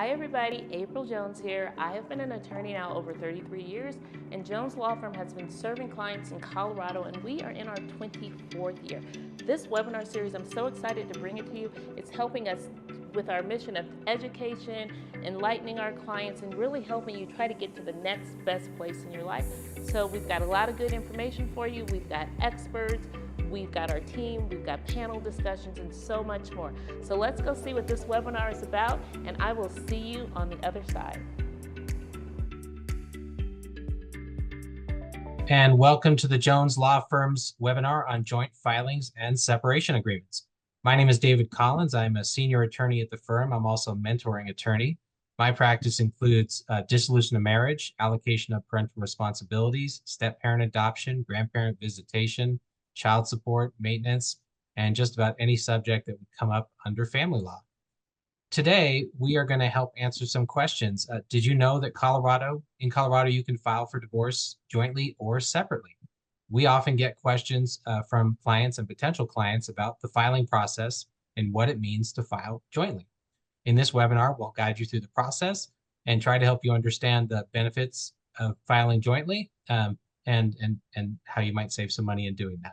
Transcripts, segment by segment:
Hi everybody, April Jones here. I have been an attorney now over 33 years, and Jones Law Firm has been serving clients in Colorado, and we are in our 24th year. This webinar series, I'm so excited to bring it to you. It's helping us with our mission of education, enlightening our clients, and really helping you try to get to the next best place in your life. So we've got a lot of good information for you. We've got experts, we've got our team, we've got panel discussions, and so much more. So let's go see what this webinar is about, and I will see you on the other side. And welcome to the Jones Law Firm's webinar on joint filings and separation agreements. My name is David Collins. I'm a senior attorney at the firm. I'm also a mentoring attorney. My practice includes dissolution of marriage, allocation of parental responsibilities, step-parent adoption, grandparent visitation, child support, maintenance, and just about any subject that would come up under family law. Today, we are going to help answer some questions. Did you know that in Colorado, you can file for divorce jointly or separately? We often get questions from clients and potential clients about the filing process and what it means to file jointly. In this webinar, we'll guide you through the process and try to help you understand the benefits of filing jointly and how you might save some money in doing that.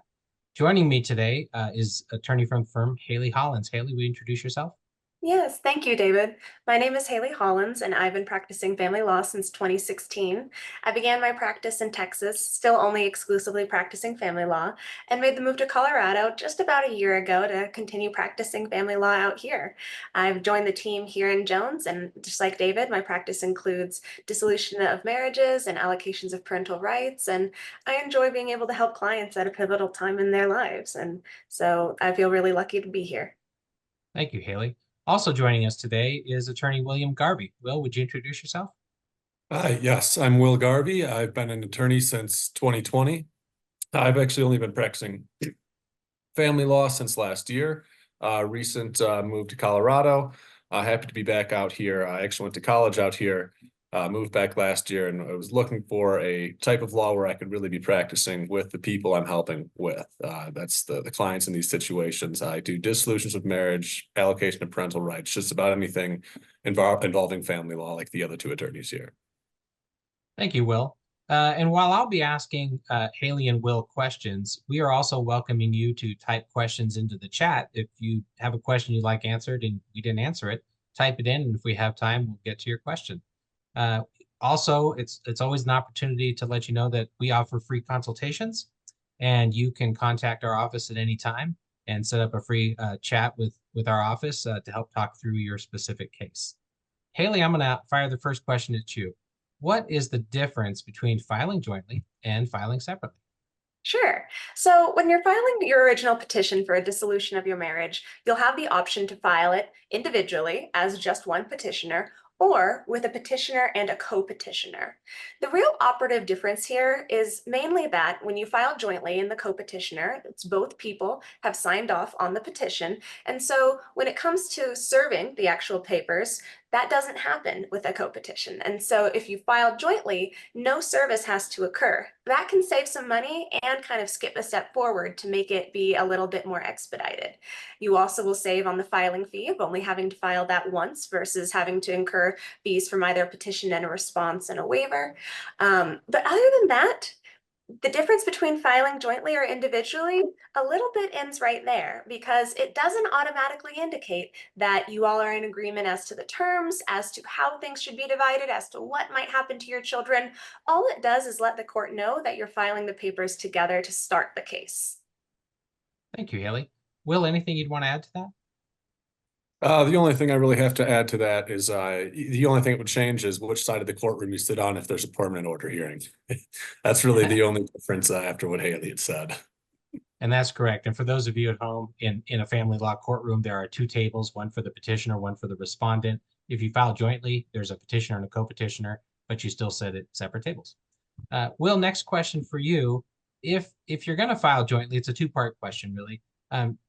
Joining me today is attorney from the firm, Haley Hollins. Haley, will you introduce yourself? Yes, thank you, David. My name is Haley Hollins, and I've been practicing family law since 2016. I began my practice in Texas, still only exclusively practicing family law, and made the move to Colorado just about a year ago to continue practicing family law out here. I've joined the team here in Jones, and just like David, my practice includes dissolution of marriages and allocations of parental rights, and I enjoy being able to help clients at a pivotal time in their lives, and so I feel really lucky to be here. Thank you, Haley. Also joining us today is attorney William Garvey. Will, would you introduce yourself? Yes, I'm Will Garvey. I've been an attorney since 2020. I've actually only been practicing family law since last year. Recent move to Colorado. Happy to be back out here. I actually went to college out here, moved back last year, and I was looking for a type of law where I could really be practicing with the people I'm helping with. That's the clients in these situations. I do dissolutions of marriage, allocation of parental rights, just about anything involving family law, like the other two attorneys here. Thank you, Will. And while I'll be asking Haley and Will questions, we are also welcoming you to type questions into the chat. If you have a question you'd like answered and we didn't answer it, type it in, and if we have time, we'll get to your question. Also, it's always an opportunity to let you know that we offer free consultations, and you can contact our office at any time and set up a free chat with our office to help talk through your specific case. Haley, I'm going to fire the first question at you. What is the difference between filing jointly and filing separately? Sure. So when you're filing your original petition for a dissolution of your marriage, you'll have the option to file it individually as just one petitioner or with a petitioner and a co-petitioner. The real operative difference here is mainly that when you file jointly in the co-petitioner, it's both people have signed off on the petition. And so when it comes to serving the actual papers, that doesn't happen with a co-petition. And so if you file jointly, no service has to occur. That can save some money and kind of skip a step forward to make it be a little bit more expedited. You also will save on the filing fee of only having to file that once versus having to incur fees from either a petition and a response and a waiver. But other than that, the difference between filing jointly or individually, a little bit ends right there because it doesn't automatically indicate that you all are in agreement as to the terms, as to how things should be divided, as to what might happen to your children. All it does is let the court know that you're filing the papers together to start the case. Thank you, Haley. Will, anything you'd want to add to that? The only thing I really have to add to that is the only thing that would change is which side of the courtroom you sit on if there's a permanent order hearing. That's really the only difference after what Haley had said. And that's correct. And for those of you at home, in a family law courtroom, there are two tables, one for the petitioner, one for the respondent. If you file jointly, there's a petitioner and a co-petitioner, but you still sit at separate tables. Will, next question for you. If you're going to file jointly, it's a two-part question, really.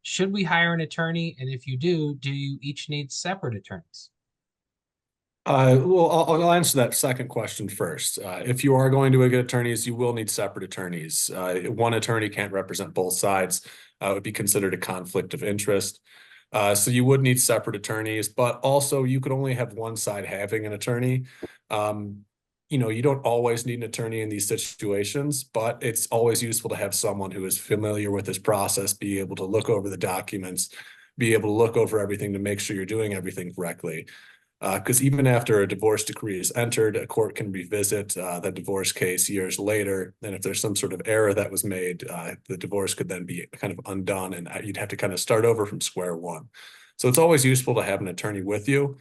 Should we hire an attorney? And if you do you each need separate attorneys? Well, I'll answer that second question first. If you are going to get attorneys, you will need separate attorneys. One attorney can't represent both sides. It would be considered a conflict of interest. So you would need separate attorneys, but also you could only have one side having an attorney. You don't always need an attorney in these situations, but it's always useful to have someone who is familiar with this process, be able to look over the documents, be able to look over everything to make sure you're doing everything correctly. Because even after a divorce decree is entered, a court can revisit the divorce case years later. And if there's some sort of error that was made, the divorce could then be kind of undone and you'd have to kind of start over from square one. So it's always useful to have an attorney with you.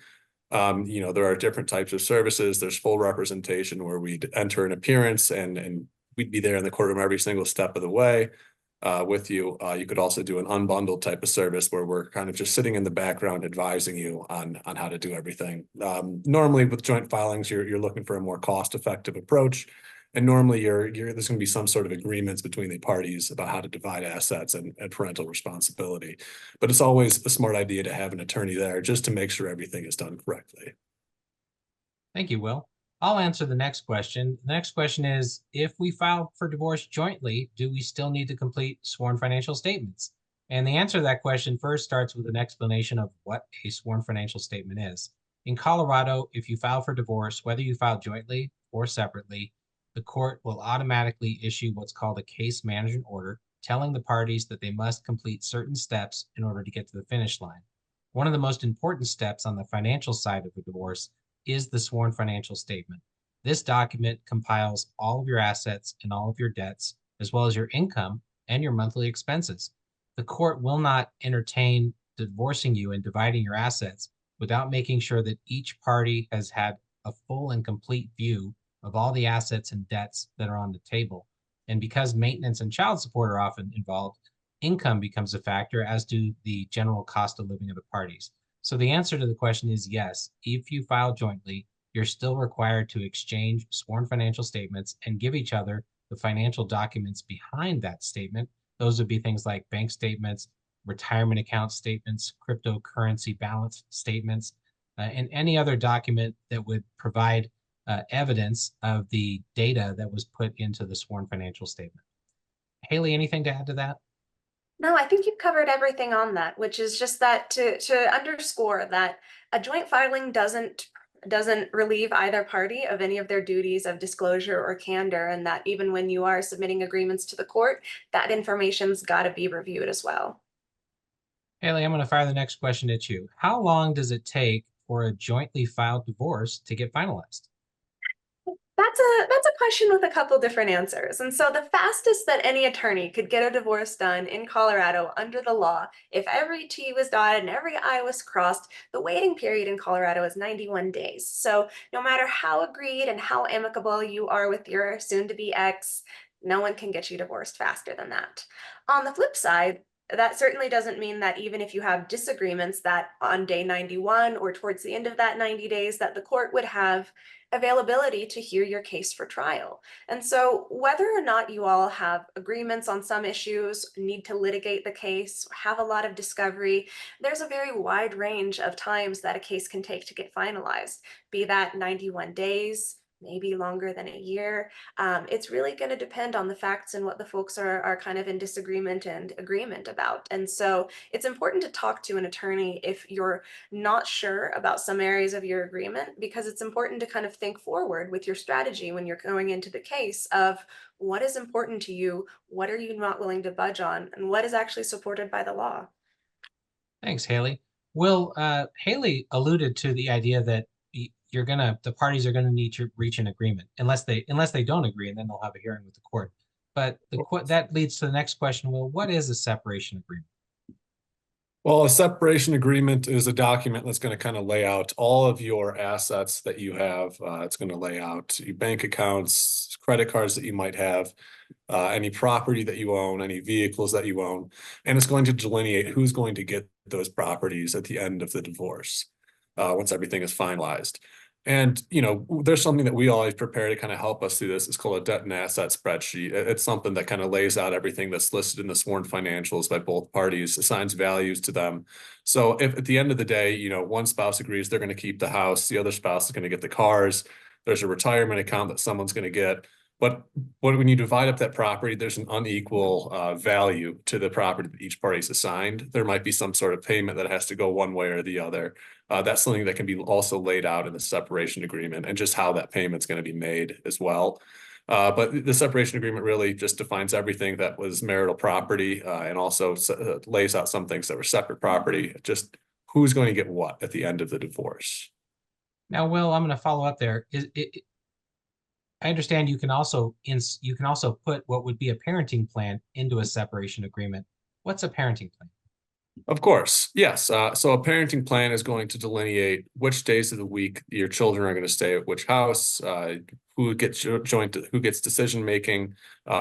There are different types of services. There's full representation where we'd enter an appearance and we'd be there in the courtroom every single step of the way with you. You could also do an unbundled type of service where we're kind of just sitting in the background advising you on how to do everything. Normally with joint filings, you're looking for a more cost-effective approach. And normally there's going to be some sort of agreements between the parties about how to divide assets and parental responsibility. But it's always a smart idea to have an attorney there just to make sure everything is done correctly. Thank you, Will. I'll answer the next question. The next question is, if we file for divorce jointly, do we still need to complete sworn financial statements? And the answer to that question first starts with an explanation of what a sworn financial statement is. In Colorado, if you file for divorce, whether you file jointly or separately, the court will automatically issue what's called a case management order, telling the parties that they must complete certain steps in order to get to the finish line. One of the most important steps on the financial side of the divorce is the sworn financial statement. This document compiles all of your assets and all of your debts, as well as your income and your monthly expenses. The court will not entertain divorcing you and dividing your assets without making sure that each party has had a full and complete view of all the assets and debts that are on the table. And because maintenance and child support are often involved, income becomes a factor, as do the general cost of living of the parties. So the answer to the question is yes. If you file jointly, you're still required to exchange sworn financial statements and give each other the financial documents behind that statement. Those would be things like bank statements, retirement account statements, cryptocurrency balance statements, and any other document that would provide evidence of the data that was put into the sworn financial statement. Haley, anything to add to that? No, I think you've covered everything on that, which is just that to underscore that a joint filing doesn't relieve either party of any of their duties of disclosure or candor, and that even when you are submitting agreements to the court, that information's got to be reviewed as well. Haley, I'm going to fire the next question at you. How long does it take for a jointly filed divorce to get finalized? That's a question with a couple different answers. And so the fastest that any attorney could get a divorce done in Colorado under the law, if every T was dotted and every I was crossed, the waiting period in Colorado is 91 days. So no matter how agreed and how amicable you are with your soon-to-be ex, no one can get you divorced faster than that. On the flip side, that certainly doesn't mean that even if you have disagreements that on day 91 or towards the end of that 90 days that the court would have availability to hear your case for trial. And so whether or not you all have agreements on some issues, need to litigate the case, have a lot of discovery, there's a very wide range of times that a case can take to get finalized, be that 91 days, maybe longer than a year. It's really going to depend on the facts and what the folks are kind of in disagreement and agreement about. And so it's important to talk to an attorney if you're not sure about some areas of your agreement, because it's important to kind of think forward with your strategy when you're going into the case of what is important to you, what are you not willing to budge on, and what is actually supported by the law. Thanks, Haley. Will, Haley alluded to the idea that the parties are gonna need to reach an agreement unless they don't agree, and then they'll have a hearing with the court. But that leads to the next question. Well, what is a separation agreement? Well, a separation agreement is a document that's going to kind of lay out all of your assets that you have. It's going to lay out your bank accounts, credit cards that you might have, any property that you own, any vehicles that you own, and it's going to delineate who's going to get those properties at the end of the divorce, once everything is finalized. And, there's something that we always prepare to kind of help us through this. It's called a debt and asset spreadsheet. It's something that kind of lays out everything that's listed in the sworn financials by both parties, assigns values to them. So if at the end of the day, one spouse agrees they're going to keep the house, the other spouse is going to get the cars, there's a retirement account that someone's going to get, But when you divide up that property, there's an unequal value to the property that each party is assigned. There might be some sort of payment that has to go one way or the other. That's something that can be also laid out in the separation agreement, and just how that payment's going to be made as well. But the separation agreement really just defines everything that was marital property, and also lays out some things that were separate property, just who's going to get what at the end of the divorce. Now, Will, I'm going to follow up there. I understand you can also put what would be a parenting plan into a separation agreement. What's a parenting plan? Of course, yes. So a parenting plan is going to delineate which days of the week your children are going to stay at which house, who gets decision making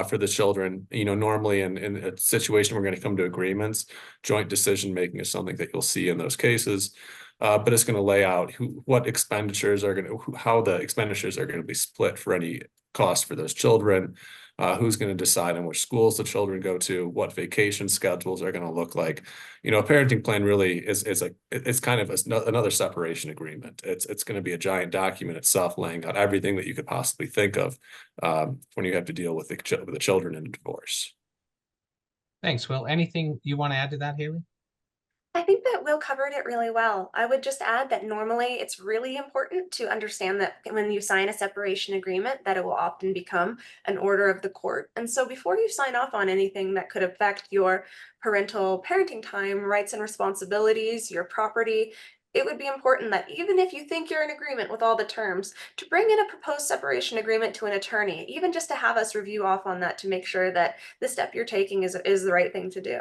for the children. You know, normally in a situation we're going to come to agreements. Joint decision making is something that you'll see in those cases. But it's going to lay out what expenditures are going to, how the expenditures are going to be split for any cost for those children, who's going to decide on which schools the children go to, what vacation schedules are going to look like. You know, a parenting plan really is it's kind of another separation agreement. It's going to be a giant document itself, laying out everything that you could possibly think of when you have to deal with the children in a divorce. Thanks, Will. Anything you want to add to that, Haley? I think that Will covered it really well. I would just add that normally it's really important to understand that when you sign a separation agreement, that it will often become an order of the court. And so before you sign off on anything that could affect your parenting time, rights and responsibilities, your property, it would be important that even if you think you're in agreement with all the terms, to bring in a proposed separation agreement to an attorney, even just to have us review off on that to make sure that the step you're taking is the right thing to do.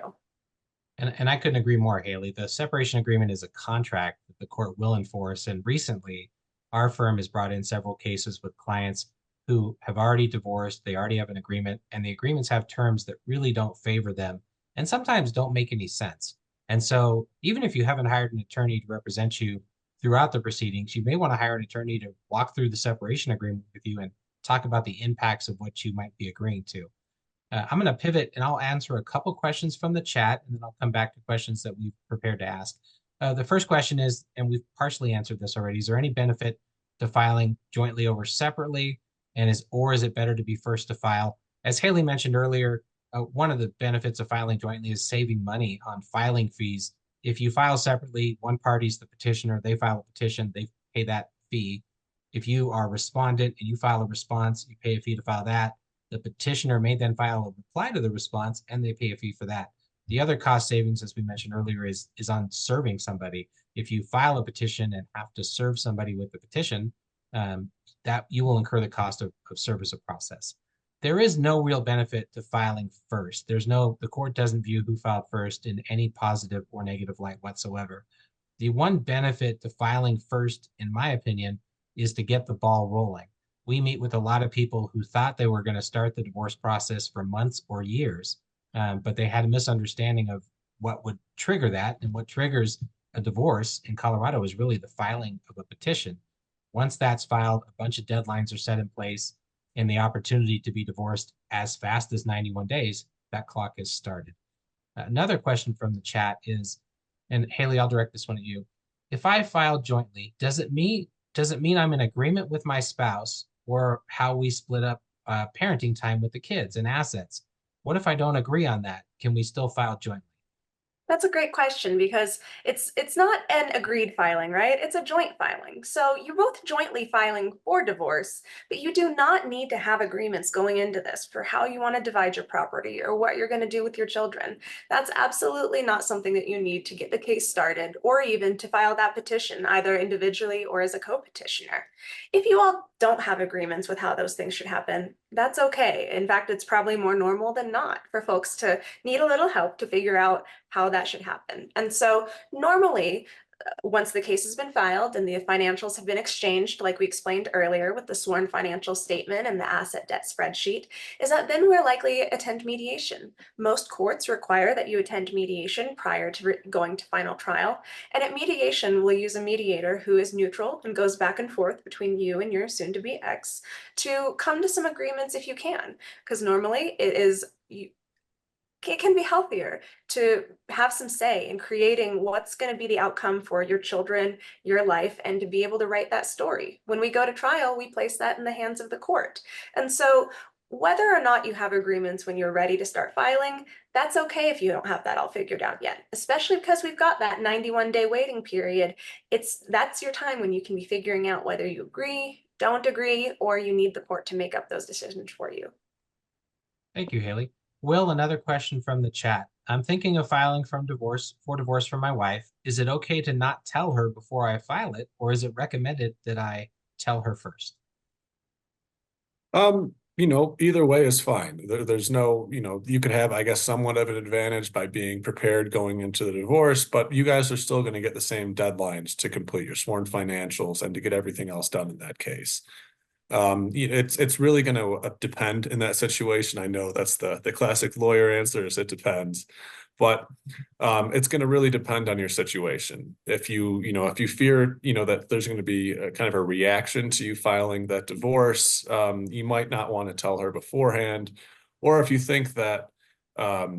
And I couldn't agree more, Haley. The separation agreement is a contract that the court will enforce. And recently, our firm has brought in several cases with clients who have already divorced, they already have an agreement, and the agreements have terms that really don't favor them and sometimes don't make any sense. And so, even if you haven't hired an attorney to represent you throughout the proceedings, you may want to hire an attorney to walk through the separation agreement with you and talk about the impacts of what you might be agreeing to. I'm going to pivot and I'll answer a couple questions from the chat, and then I'll come back to questions that we've prepared to ask. The first question is, and we've partially answered this already, is there any benefit to filing jointly over separately? And is it better to be first to file? As Haley mentioned earlier, one of the benefits of filing jointly is saving money on filing fees. If you file separately, one party's the petitioner, they file a petition, they pay that fee. If you are respondent and you file a response, you pay a fee to file that. The petitioner may then file a reply to the response, and they pay a fee for that. The other cost savings, as we mentioned earlier, is on serving somebody. If you file a petition and have to serve somebody with the petition, that you will incur the cost of service of process. There is no real benefit to filing first. The court doesn't view who filed first in any positive or negative light whatsoever. The one benefit to filing first, in my opinion, is to get the ball rolling. We meet with a lot of people who thought they were going to start the divorce process for months or years, but they had a misunderstanding of what would trigger that. And what triggers a divorce in Colorado is really the filing of a petition. Once that's filed, a bunch of deadlines are set in place, and the opportunity to be divorced as fast as 91 days, that clock is started. Another question from the chat is, and Haley, I'll direct this one at you. If I file jointly, does it mean I'm in agreement with my spouse or how we split up parenting time with the kids and assets? What if I don't agree on that? Can we still file jointly? That's a great question because it's not an agreed filing, right? It's a joint filing. So you're both jointly filing for divorce, but you do not need to have agreements going into this for how you want to divide your property or what you're going to do with your children. That's absolutely not something that you need to get the case started or even to file that petition, either individually or as a co-petitioner. If you all don't have agreements with how those things should happen, that's okay. In fact, it's probably more normal than not for folks to need a little help to figure out how that should happen. And so normally, once the case has been filed and the financials have been exchanged, like we explained earlier with the sworn financial statement and the asset debt spreadsheet, is that then we're likely to attend mediation. Most courts require that you attend mediation prior to going to final trial. And at mediation, we'll use a mediator who is neutral and goes back and forth between you and your soon-to-be ex to come to some agreements if you can, because normally it is it can be healthier to have some say in creating what's going to be the outcome for your children, your life, and to be able to write that story. When we go to trial, we place that in the hands of the court. And so whether or not you have agreements when you're ready to start filing, that's okay if you don't have that all figured out yet, especially because we've got that 91-day waiting period. That's your time when you can be figuring out whether you agree, don't agree, or you need the court to make up those decisions for you. Thank you, Haley. Will, another question from the chat. I'm thinking of filing for divorce from my wife. Is it okay to not tell her before I file it, or is it recommended that I tell her first? Either way is fine. There's no, you could have, I guess, somewhat of an advantage by being prepared going into the divorce, but you guys are still going to get the same deadlines to complete your sworn financials and to get everything else done in that case. It's really going to depend in that situation. I know that's the classic lawyer answer is it depends, but it's going to really depend on your situation. If you fear, that there's going to be a kind of a reaction to you filing that divorce, you might not want to tell her beforehand, or if you think that there's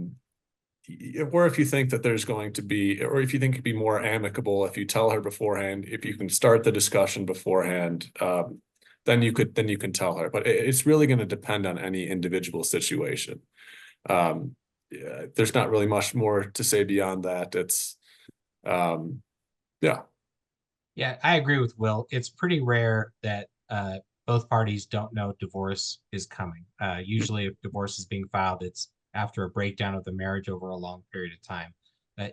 going to be, or if you think it'd be more amicable if you tell her beforehand, if you can start the discussion beforehand, then you can tell her. But it's really going to depend on any individual situation. There's not really much more to say beyond that. It's Yeah, I agree with Will. It's pretty rare that both parties don't know divorce is coming. Usually if divorce is being filed, it's after a breakdown of the marriage over a long period of time.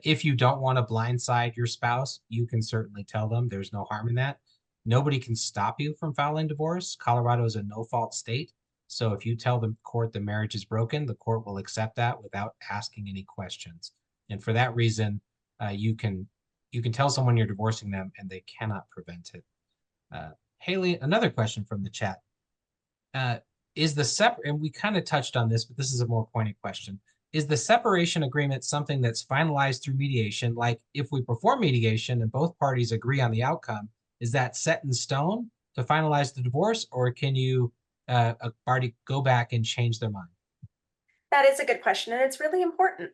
If you don't want to blindside your spouse, you can certainly tell them. There's no harm in that. Nobody can stop you from filing divorce. Colorado is a no-fault state. So if you tell the court the marriage is broken, the court will accept that without asking any questions. And for that reason, you can tell someone you're divorcing them and they cannot prevent it. Haley, another question from the chat. Is the separate, and we kind of touched on this, but this is a more pointed question. Is the separation agreement something that's finalized through mediation? Like if we perform mediation and both parties agree on the outcome, is that set in stone to finalize the divorce, or can you a party go back and change their mind? That is a good question, and it's really important.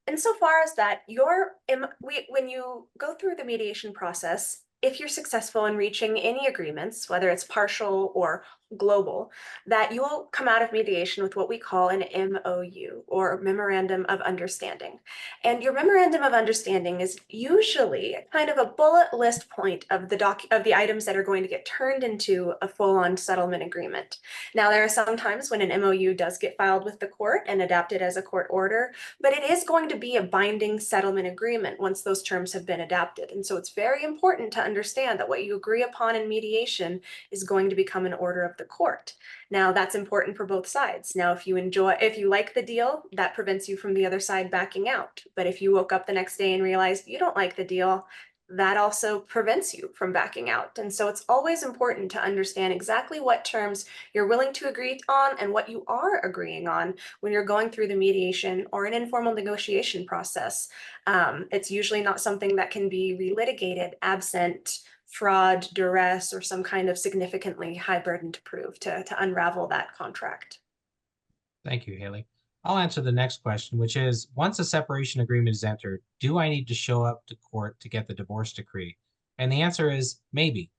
Insofar as that, when you go through the mediation process, if you're successful in reaching any agreements, whether it's partial or global, that you will come out of mediation with what we call an MOU, or Memorandum of Understanding. And your Memorandum of Understanding is usually kind of a bullet list point of the items that are going to get turned into a full-on settlement agreement. Now, there are some times when an MOU does get filed with the court and adapted as a court order, but it is going to be a binding settlement agreement once those terms have been adapted. And so it's very important to understand that what you agree upon in mediation is going to become an order of the court. Now, that's important for both sides. Now, if you like the deal, that prevents you from the other side backing out. But if you woke up the next day and realized you don't like the deal, that also prevents you from backing out. And so it's always important to understand exactly what terms you're willing to agree on and what you are agreeing on when you're going through the mediation or an informal negotiation process. It's usually not something that can be relitigated absent fraud, duress, or some kind of significantly high burden to prove to unravel that contract. Thank you, Haley. I'll answer the next question, which is, once a separation agreement is entered, do I need to show up to court to get the divorce decree? And the answer is maybe.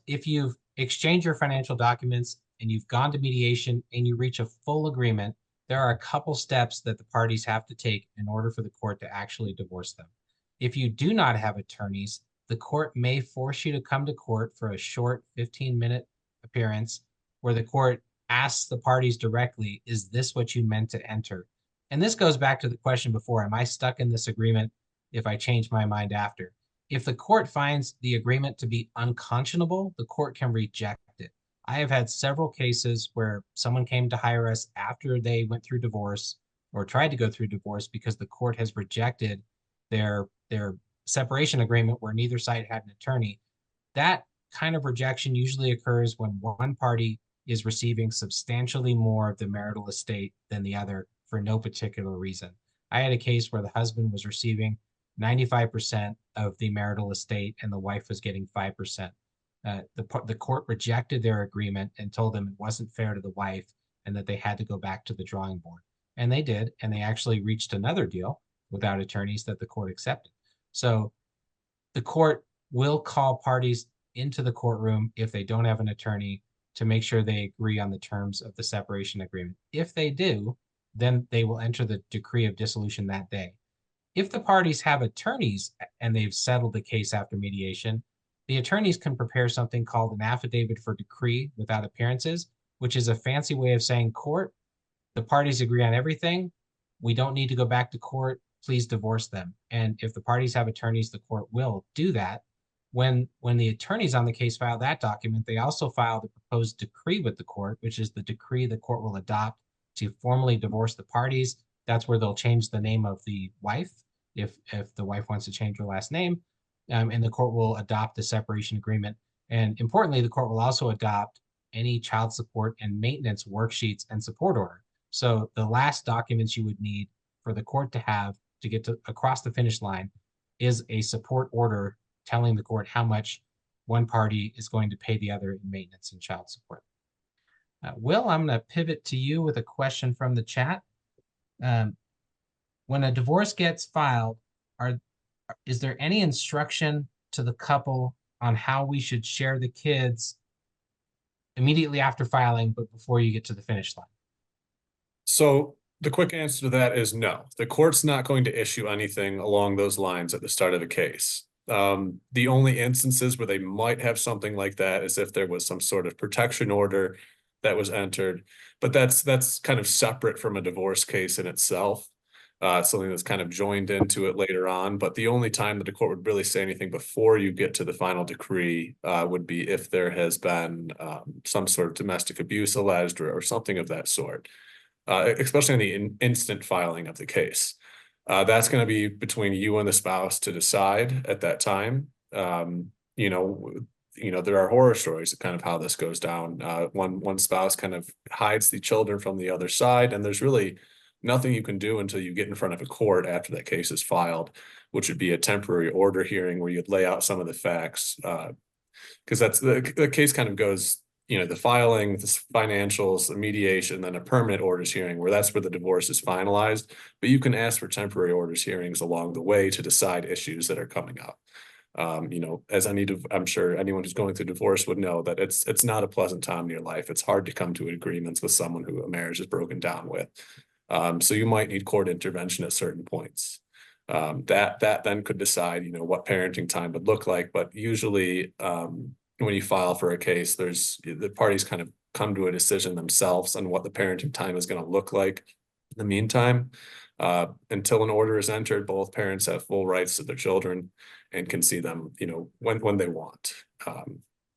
If you've exchanged your financial documents and you've gone to mediation and you reach a full agreement, there are a couple steps that the parties have to take in order for the court to actually divorce them. If you do not have attorneys, the court may force you to come to court for a short 15-minute appearance where the court asks the parties directly, is this what you meant to enter? And this goes back to the question before, am I stuck in this agreement if I change my mind after? If the court finds the agreement to be unconscionable, the court can reject it. I have had several cases where someone came to hire us after they went through divorce or tried to go through divorce because the court has rejected their separation agreement where neither side had an attorney. That kind of rejection usually occurs when one party is receiving substantially more of the marital estate than the other for no particular reason. I had a case where the husband was receiving 95% of the marital estate and the wife was getting 5%. The court rejected their agreement and told them it wasn't fair to the wife and that they had to go back to the drawing board. And they did, and they actually reached another deal without attorneys that the court accepted. So the court will call parties into the courtroom if they don't have an attorney to make sure they agree on the terms of the separation agreement. If they do, then they will enter the decree of dissolution that day. If the parties have attorneys and they've settled the case after mediation, the attorneys can prepare something called an affidavit for decree without appearances, which is a fancy way of saying, court, the parties agree on everything. We don't need to go back to court. Please divorce them. And if the parties have attorneys, the court will do that. When the attorneys on the case file that document, they also file the proposed decree with the court, which is the decree the court will adopt to formally divorce the parties. That's where they'll change the name of the wife if the wife wants to change her last name, and the court will adopt the separation agreement. And importantly, the court will also adopt any child support and maintenance worksheets and support order. So the last documents you would need for the court to have to get to across the finish line is a support order telling the court how much one party is going to pay the other in maintenance and child support. Will, I'm going to pivot to you with a question from the chat. When a divorce gets filed, is there any instruction to the couple on how we should share the kids immediately after filing, but before you get to the finish line? So the quick answer to that is no. The court's not going to issue anything along those lines at the start of the case. The only instances where they might have something like that is if there was some sort of protection order that was entered, but that's kind of separate from a divorce case in itself. Something that's kind of joined into it later on. But the only time that the court would really say anything before you get to the final decree would be if there has been some sort of domestic abuse alleged or something of that sort, especially in the instant filing of the case. That's going to be between you and the spouse to decide at that time. You know, there are horror stories of kind of how this goes down. One spouse kind of hides the children from the other side, and there's really nothing you can do until you get in front of a court after that case is filed, which would be a temporary order hearing where you'd lay out some of the facts. Because that's the case kind of goes, you know, the filing, the financials, the mediation, then a permanent orders hearing where that's where the divorce is finalized. But you can ask for temporary orders hearings along the way to decide issues that are coming up. You know, as I'm sure anyone who's going through divorce would know that it's not a pleasant time in your life. It's hard to come to agreements with someone who a marriage is broken down with. So you might need court intervention at certain points. That then could decide, you know, what parenting time would look like. But usually, when you file for a case, the parties kind of come to a decision themselves on what the parenting time is going to look like. In the meantime, until an order is entered, both parents have full rights to their children and can see them, you know, when they want.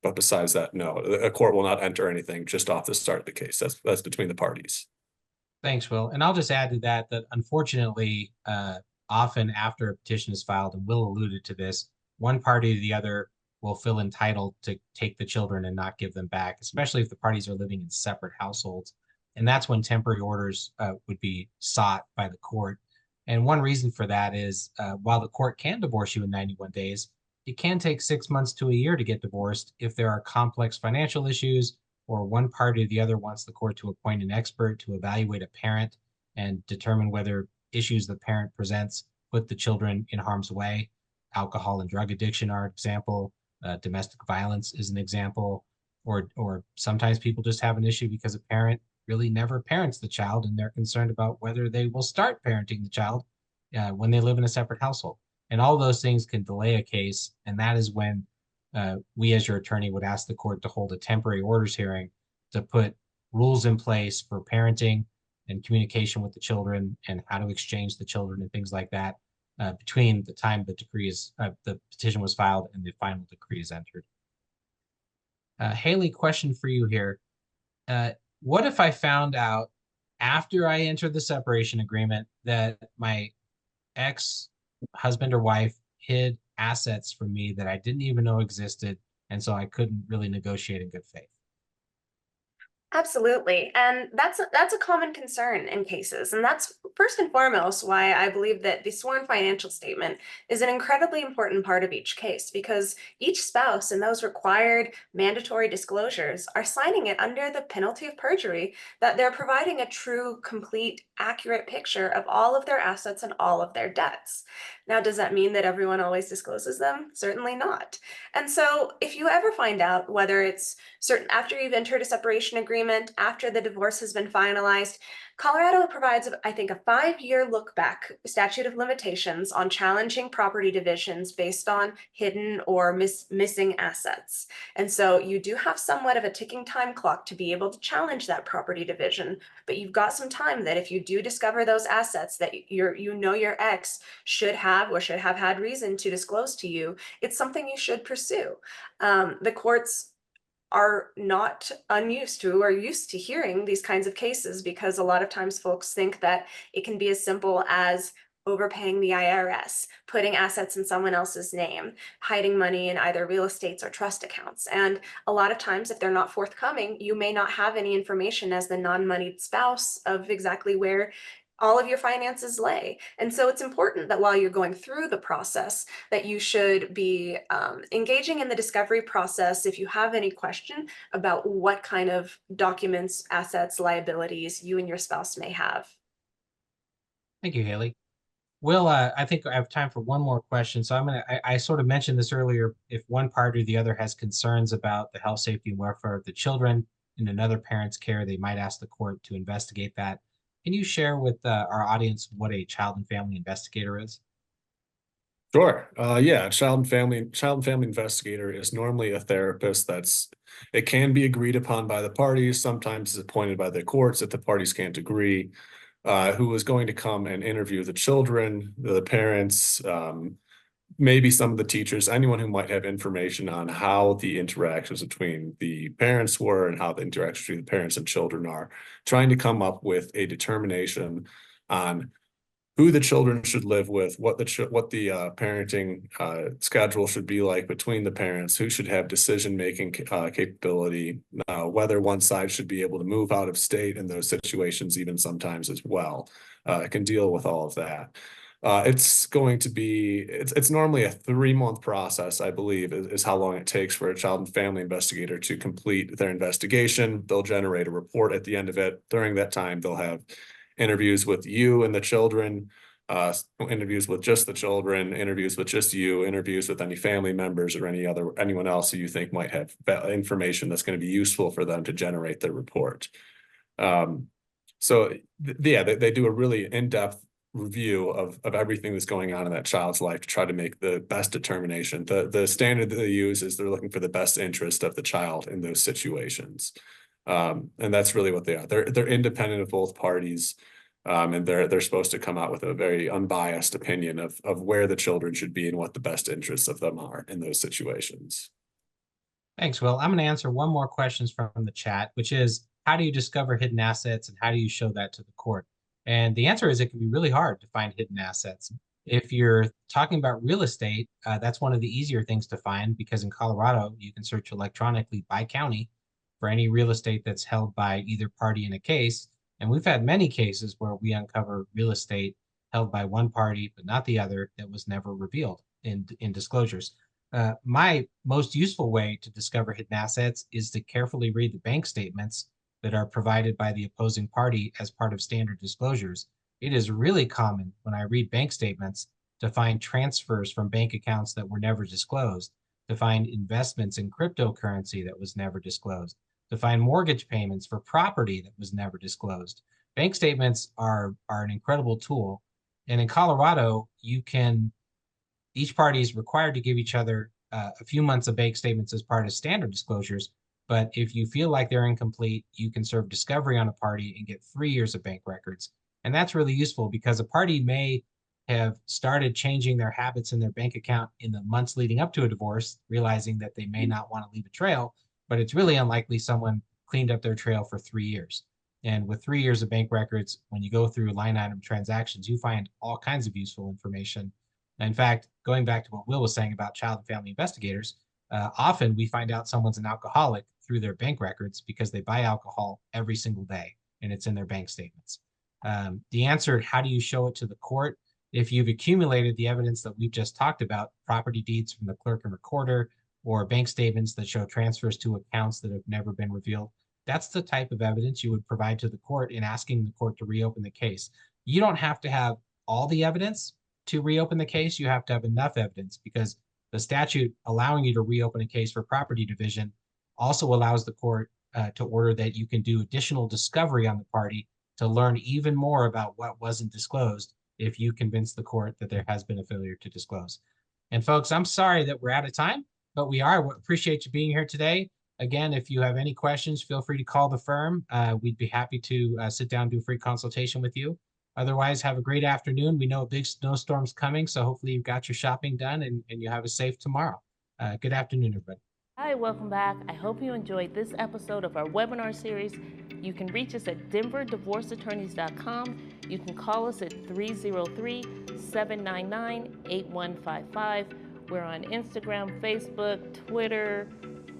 But besides that, no, a court will not enter anything just off the start of the case. That's between the parties. Thanks, Will. And I'll just add to that unfortunately, often after a petition is filed, and Will alluded to this, one party or the other will feel entitled to take the children and not give them back, especially if the parties are living in separate households. And that's when temporary orders would be sought by the court. And one reason for that is while the court can divorce you in 91 days, it can take 6 months to a year to get divorced if there are complex financial issues or one party or the other wants the court to appoint an expert to evaluate a parent and determine whether issues the parent presents put the children in harm's way. Alcohol and drug addiction are an example. Domestic violence is an example. Or sometimes people just have an issue because a parent really never parents the child and they're concerned about whether they will start parenting the child when they live in a separate household. And all those things can delay a case. And that is when we as your attorney would ask the court to hold a temporary orders hearing to put rules in place for parenting and communication with the children and how to exchange the children and things like that between the time the petition was filed and the final decree is entered. Haley, question for you here. What if I found out after I entered the separation agreement that my ex-husband or wife hid assets from me that I didn't even know existed, and so I couldn't really negotiate in good faith? Absolutely. And that's a common concern in cases. And that's first and foremost, why I believe that the sworn financial statement is an incredibly important part of each case, because each spouse in those required mandatory disclosures are signing it under the penalty of perjury that they're providing a true, complete, accurate picture of all of their assets and all of their debts. Now, does that mean that everyone always discloses them? Certainly not. And so if you ever find out, whether it's certain after you've entered a separation agreement, after the divorce has been finalized, Colorado provides, I think, a 5-year look back statute of limitations on challenging property divisions based on hidden or missing assets. And so you do have somewhat of a ticking time clock to be able to challenge that property division, but you've got some time that if you do discover those assets that your ex should have or should have had reason to disclose to you, it's something you should pursue. The courts are not unused to or used to hearing these kinds of cases, because a lot of times folks think that it can be as simple as overpaying the IRS, putting assets in someone else's name, hiding money in either real estates or trust accounts. And a lot of times, if they're not forthcoming, you may not have any information as the non-moneyed spouse of exactly where all of your finances lay. And so it's important that while you're going through the process, that you should be engaging in the discovery process if you have any question about what kind of documents, assets, liabilities you and your spouse may have. Thank you, Haley. Will, I think I have time for one more question. So I sort of mentioned this earlier. If one party or the other has concerns about the health, safety, and welfare of the children in another parent's care, they might ask the court to investigate that. Can you share with our audience what a child and family investigator is? Sure. Yeah, child and family investigator is normally a therapist it can be agreed upon by the parties, sometimes is appointed by the courts if the parties can't agree, who is going to come and interview the children, the parents, maybe some of the teachers, anyone who might have information on how the interactions between the parents were and how the interactions between the parents and children are, trying to come up with a determination on who the children should live with, what the parenting schedule should be like between the parents, who should have decision-making capability, whether one side should be able to move out of state in those situations, even sometimes as well. It can deal with all of that. It's normally a 3-month process, I believe, is how long it takes for a child and family investigator to complete their investigation. They'll generate a report at the end of it. During that time, they'll have interviews with you and the children, interviews with just the children, interviews with just you, interviews with any family members or anyone else who you think might have information that's going to be useful for them to generate their report. They do a really in-depth review of everything that's going on in that child's life to try to make the best determination. The standard that they use is they're looking for the best interest of the child in those situations. And that's really what they are. They're independent of both parties, and they're supposed to come out with a very unbiased opinion of where the children should be and what the best interests of them are in those situations. Thanks, Will. I'm going to answer one more questions from the chat, which is, how do you discover hidden assets and how do you show that to the court? And the answer is it can be really hard to find hidden assets. If you're talking about real estate, that's one of the easier things to find, because in Colorado, you can search electronically by county for any real estate that's held by either party in a case. And we've had many cases where we uncover real estate held by one party but not the other that was never revealed in disclosures. My most useful way to discover hidden assets is to carefully read the bank statements that are provided by the opposing party as part of standard disclosures. It is really common when I read bank statements to find transfers from bank accounts that were never disclosed, to find investments in cryptocurrency that was never disclosed, to find mortgage payments for property that was never disclosed. Bank statements are an incredible tool. And in Colorado, each party is required to give each other a few months of bank statements as part of standard disclosures. But if you feel like they're incomplete, you can serve discovery on a party and get 3 years of bank records. And that's really useful, because a party may have started changing their habits in their bank account in the months leading up to a divorce, realizing that they may not want to leave a trail, but it's really unlikely someone cleaned up their trail for 3 years. And with 3 years of bank records, when you go through line item transactions, you find all kinds of useful information. In fact, going back to what Will was saying about child and family investigators, often we find out someone's an alcoholic through their bank records because they buy alcohol every single day and it's in their bank statements. The answer, how do you show it to the court? If you've accumulated the evidence that we've just talked about, property deeds from the clerk and recorder, or bank statements that show transfers to accounts that have never been revealed, that's the type of evidence you would provide to the court in asking the court to reopen the case. You don't have to have all the evidence to reopen the case. You have to have enough evidence, because the statute allowing you to reopen a case for property division also allows the court to order that you can do additional discovery on the party to learn even more about what wasn't disclosed if you convince the court that there has been a failure to disclose. And folks, I'm sorry that we're out of time, but we are. We appreciate you being here today. Again, if you have any questions, feel free to call the firm. We'd be happy to sit down and do a free consultation with you. Otherwise, have a great afternoon. We know a big snowstorm's coming, so hopefully you've got your shopping done and you have a safe tomorrow. Good afternoon, everybody. Hi, welcome back. I hope you enjoyed this episode of our webinar series. You can reach us at denverdivorceattorneys.com. You can call us at 303-799-8155. We're on Instagram, Facebook, Twitter,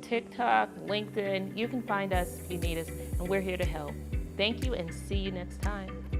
TikTok, LinkedIn. You can find us if you need us, and we're here to help. Thank you, and see you next time.